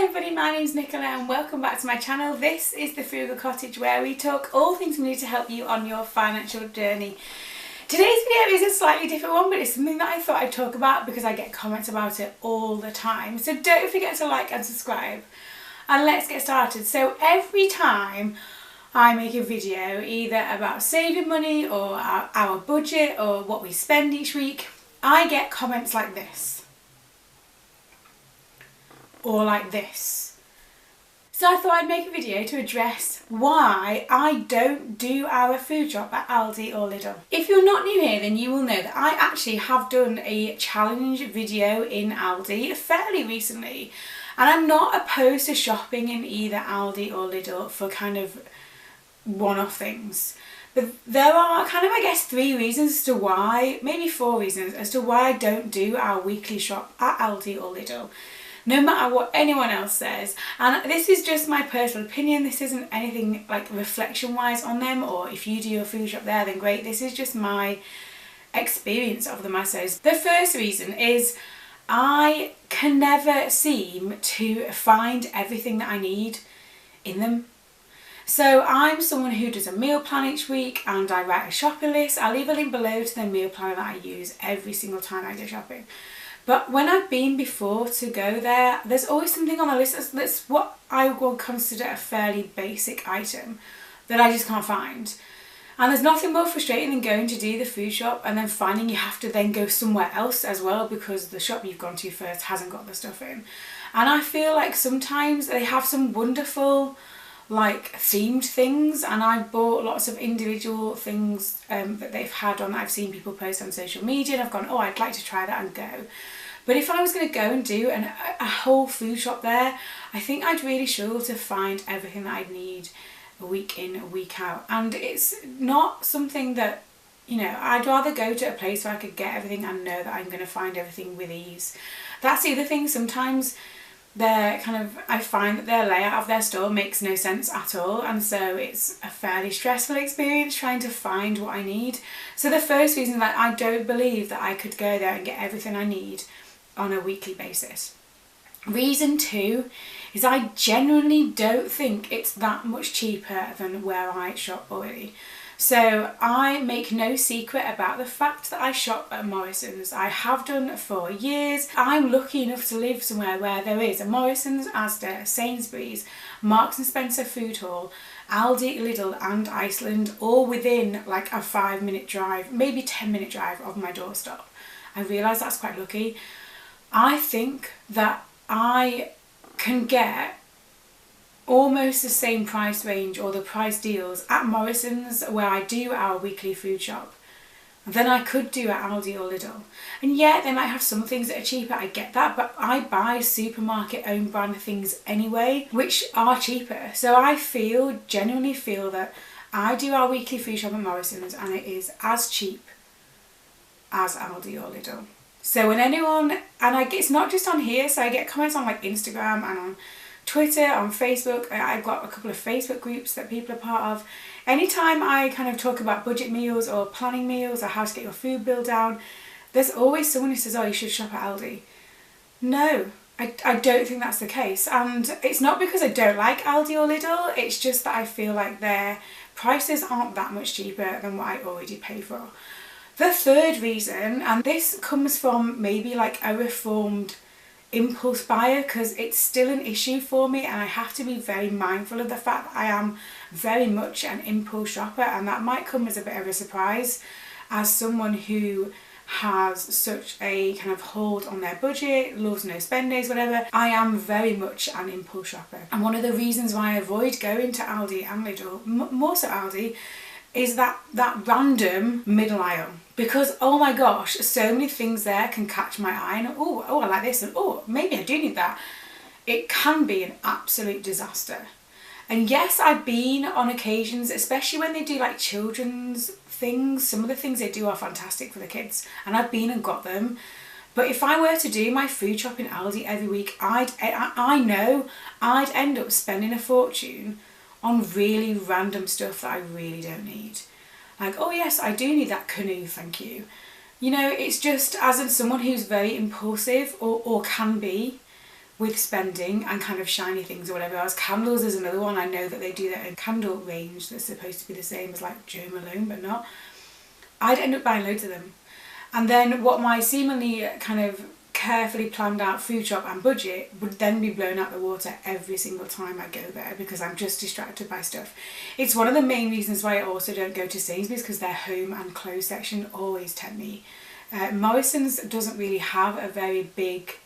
Hi everybody, my name's Nicola and welcome back to my channel. This is the Frugal Cottage, where we talk all things we need to help you on your financial journey. Today's video is a slightly different one, but it's something that I thought I'd talk about because I get comments about it all the time. So don't forget to like and subscribe, and let's get started. So every time I make a video either about saving money or our budget or what we spend each week, I get comments like this. Or like this. So I thought I'd make a video to address why I don't do our food shop at Aldi or Lidl. If you're not new here, then you will know that I actually have done a challenge video in Aldi fairly recently, and I'm not opposed to shopping in either Aldi or Lidl for kind of one-off things. But there are kind of, I guess, 3 reasons as to why, maybe 4 reasons as to why I don't do our weekly shop at Aldi or Lidl, no matter what anyone else says. And this is just my personal opinion. This isn't anything like reflection wise on them, or if you do your food shop there then great. This is just my experience of them, I suppose. The first reason is I can never seem to find everything that I need in them. So I'm someone who does a meal plan each week and I write a shopping list. I'll leave a link below to the meal plan that I use every single time I go shopping. But when I've been before to go there, there's always something on the list that's what I would consider a fairly basic item that I just can't find. And there's nothing more frustrating than going to do the food shop and then finding you have to then go somewhere else as well because the shop you've gone to first hasn't got the stuff in. And I feel like sometimes they have some wonderful like themed things, and I've bought lots of individual things that they've had on that I've seen people post on social media, and I've gone, oh, I'd like to try that and go. But if I was going to go and do a whole food shop there, I think I'd really struggle to find everything that I'd need a week in, a week out. And it's not something that, you know, I'd rather go to a place where I could get everything and know that I'm going to find everything with ease. That's the other thing. Sometimes I find that their layout of their store makes no sense at all, and so it's a fairly stressful experience trying to find what I need. So the first reason that I don't believe that I could go there and get everything I need on a weekly basis. Reason 2 is I genuinely don't think it's that much cheaper than where I shop already. So I make no secret about the fact that I shop at Morrison's. I have done for years. I'm lucky enough to live somewhere where there is a Morrison's, Asda, Sainsbury's, Marks and Spencer food hall, Aldi, Lidl and Iceland, all within like a 5-minute drive, maybe 10-minute drive of my doorstep. I realise that's quite lucky. I think that I can get almost the same price range or the price deals at Morrison's, where I do our weekly food shop, than I could do at Aldi or Lidl. And yeah, they might have some things that are cheaper, I get that, but I buy supermarket own brand things anyway, which are cheaper. So I genuinely feel that I do our weekly food shop at Morrison's and it is as cheap as Aldi or Lidl. So when anyone, and it's not just on here, so I get comments on like Instagram and on Twitter, on Facebook. I've got a couple of Facebook groups that people are part of. Anytime I kind of talk about budget meals or planning meals or how to get your food bill down, there's always someone who says, oh, you should shop at Aldi. No, I don't think that's the case. And it's not because I don't like Aldi or Lidl, it's just that I feel like their prices aren't that much cheaper than what I already pay for. The third reason, and this comes from maybe like a reformed impulse buyer, because it's still an issue for me and I have to be very mindful of the fact that I am very much an impulse shopper, and that might come as a bit of a surprise as someone who has such a kind of hold on their budget, loves no spend days, whatever. I am very much an impulse shopper, and one of the reasons why I avoid going to Aldi and Lidl, more so Aldi, is that random middle aisle, because oh my gosh, so many things there can catch my eye and oh I like this, and oh maybe I do need that. It can be an absolute disaster. And yes, I've been on occasions, especially when they do like children's things, some of the things they do are fantastic for the kids, and I've been and got them. But if I were to do my food shop in Aldi every week, I know I'd end up spending a fortune on really random stuff that I really don't need. Like, oh yes, I do need that canoe, thank you. You know, it's just, as in someone who's very impulsive, or can be, with spending and kind of shiny things or whatever else. Candles is another one. I know that they do their own candle range that's supposed to be the same as like Jo Malone, but not. I'd end up buying loads of them. And then what my seemingly kind of carefully planned out food shop and budget would then be blown out the water every single time I go there because I'm just distracted by stuff. It's one of the main reasons why I also don't go to Sainsbury's, because their home and clothes section always tempt me. Morrison's doesn't really have a very big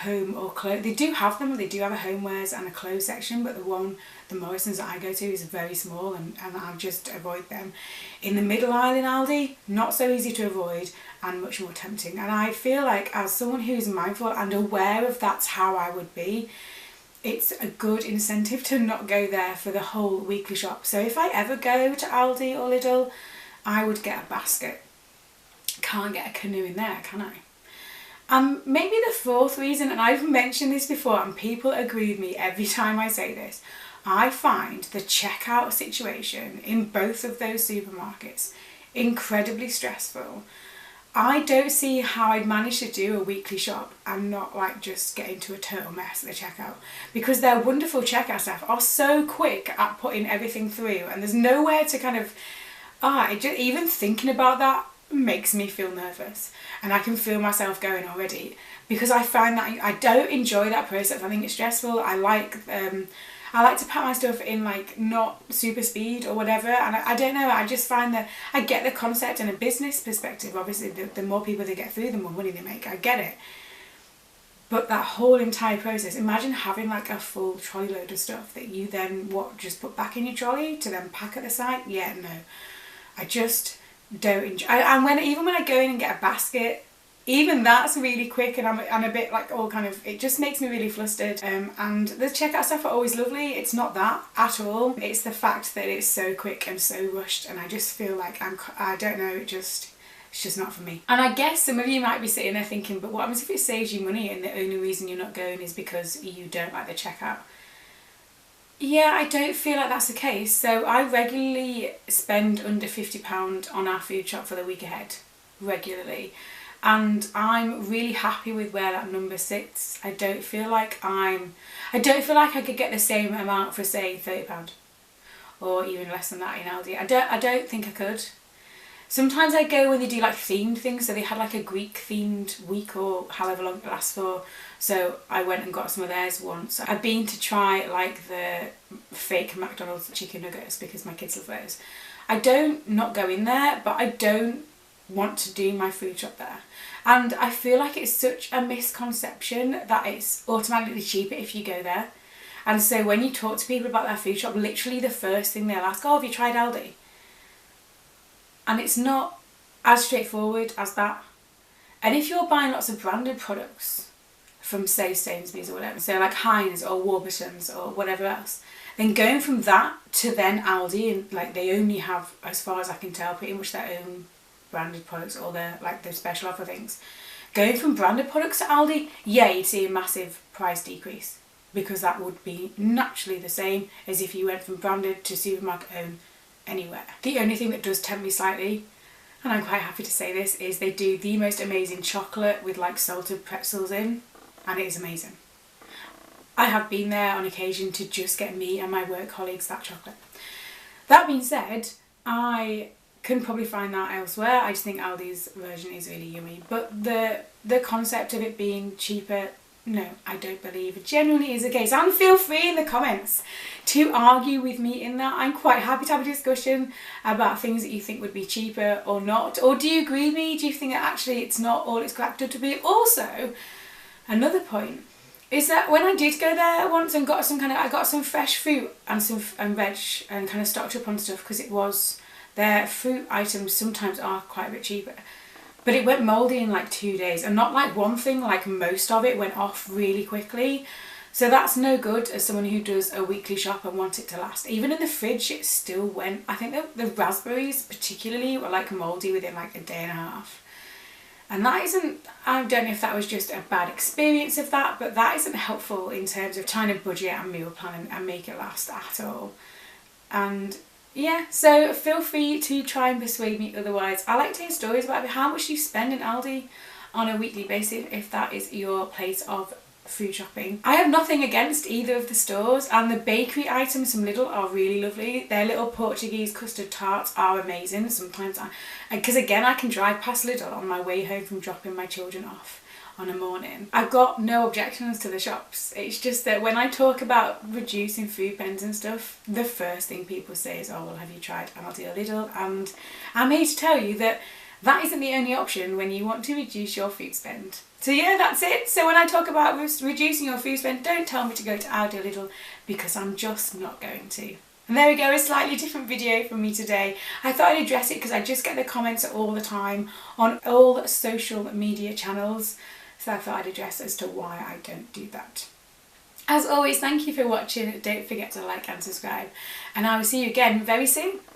home or clothes. They do have them, they do have a homewares and a clothes section, but the Morrison's that I go to is very small, and I just avoid them. In the middle aisle in Aldi, not so easy to avoid and much more tempting. And I feel like as someone who's mindful and aware of that's how I would be, it's a good incentive to not go there for the whole weekly shop. So if I ever go to Aldi or Lidl, I would get a basket. Can't get a canoe in there, can I? Maybe the fourth reason, and I've mentioned this before and people agree with me every time I say this, I find the checkout situation in both of those supermarkets incredibly stressful. I don't see how I'd manage to do a weekly shop and not like just get into a total mess at the checkout, because their wonderful checkout staff are so quick at putting everything through, and there's nowhere to kind of, even thinking about that makes me feel nervous, and I can feel myself going already, because I find that I don't enjoy that process. I think it's stressful. I like to pack my stuff in like not super speed or whatever, and I don't know, I just find that I get the concept in a business perspective. Obviously the more people they get through, the more money they make, I get it, but that whole entire process, imagine having like a full trolley load of stuff that you then just put back in your trolley to then pack at the site. Yeah, no, I just don't enjoy. And even when I go in and get a basket, even that's really quick, and I'm a bit like all kind of, it just makes me really flustered. And the checkout stuff are always lovely. It's not that at all. It's the fact that it's so quick and so rushed, and I just feel like I don't know, it's just not for me. And I guess some of you might be sitting there thinking, but what happens if it saves you money and the only reason you're not going is because you don't like the checkout? Yeah, I don't feel like that's the case. So I regularly spend under £50 on our food shop for the week ahead, regularly. And I'm really happy with where that number sits. I don't feel like I could get the same amount for, say, £30 or even less than that in Aldi. I don't think I could. Sometimes I go when they do like themed things, so they had like a Greek themed week or however long it lasts for, so I went and got some of theirs once. I've been to try like the fake McDonald's chicken nuggets because my kids love those. I don't not go in there, but I don't want to do my food shop there. And I feel like it's such a misconception that it's automatically cheaper if you go there. And so when you talk to people about their food shop, literally the first thing they'll ask, oh, have you tried Aldi? And it's not as straightforward as that. And if you're buying lots of branded products from, say, Sainsbury's or whatever, so like Heinz or Warburton's or whatever else, then going from that to then Aldi, and like they only have, as far as I can tell, pretty much their own branded products or their special offer things. Going from branded products to Aldi, yeah, you'd see a massive price decrease, because that would be naturally the same as if you went from branded to supermarket own anywhere. The only thing that does tempt me slightly, and I'm quite happy to say this, is they do the most amazing chocolate with like salted pretzels in, and it is amazing. I have been there on occasion to just get me and my work colleagues that chocolate. That being said, I can probably find that elsewhere. I just think Aldi's version is really yummy, but the concept of it being cheaper, no, I don't believe it genuinely is the case. And feel free in the comments to argue with me in that. I'm quite happy to have a discussion about things that you think would be cheaper or not. Or do you agree with me? Do you think that actually it's not all it's cracked up to be? Also, another point is that when I did go there once and I got some fresh fruit and veg and kind of stocked up on stuff, because it was, their fruit items sometimes are quite a bit cheaper. But it went mouldy in like 2 days, and not like one thing, like most of it went off really quickly. So that's no good as someone who does a weekly shop and wants it to last. Even in the fridge, it still went. I think the raspberries particularly were like mouldy within like a day and a half. And that isn't, I don't know if that was just a bad experience of that, but that isn't helpful in terms of trying to budget and meal plan and make it last at all. And yeah, so feel free to try and persuade me otherwise. I like to hear stories about how much you spend in Aldi on a weekly basis, if that is your place of food shopping. I have nothing against either of the stores, and the bakery items from Lidl are really lovely. Their little Portuguese custard tarts are amazing. Sometimes because again, I can drive past Lidl on my way home from dropping my children off on a morning. I've got no objections to the shops. It's just that when I talk about reducing food spends and stuff, the first thing people say is, oh well, have you tried Aldi or Lidl? And I'm here to tell you that that isn't the only option when you want to reduce your food spend. So yeah, that's it. So when I talk about reducing your food spend, don't tell me to go to Aldi or Lidl, because I'm just not going to. And there we go, a slightly different video from me today. I thought I'd address it because I just get the comments all the time on all social media channels. So I thought I'd address as to why I don't do that. As always, thank you for watching. Don't forget to like and subscribe. And I will see you again very soon.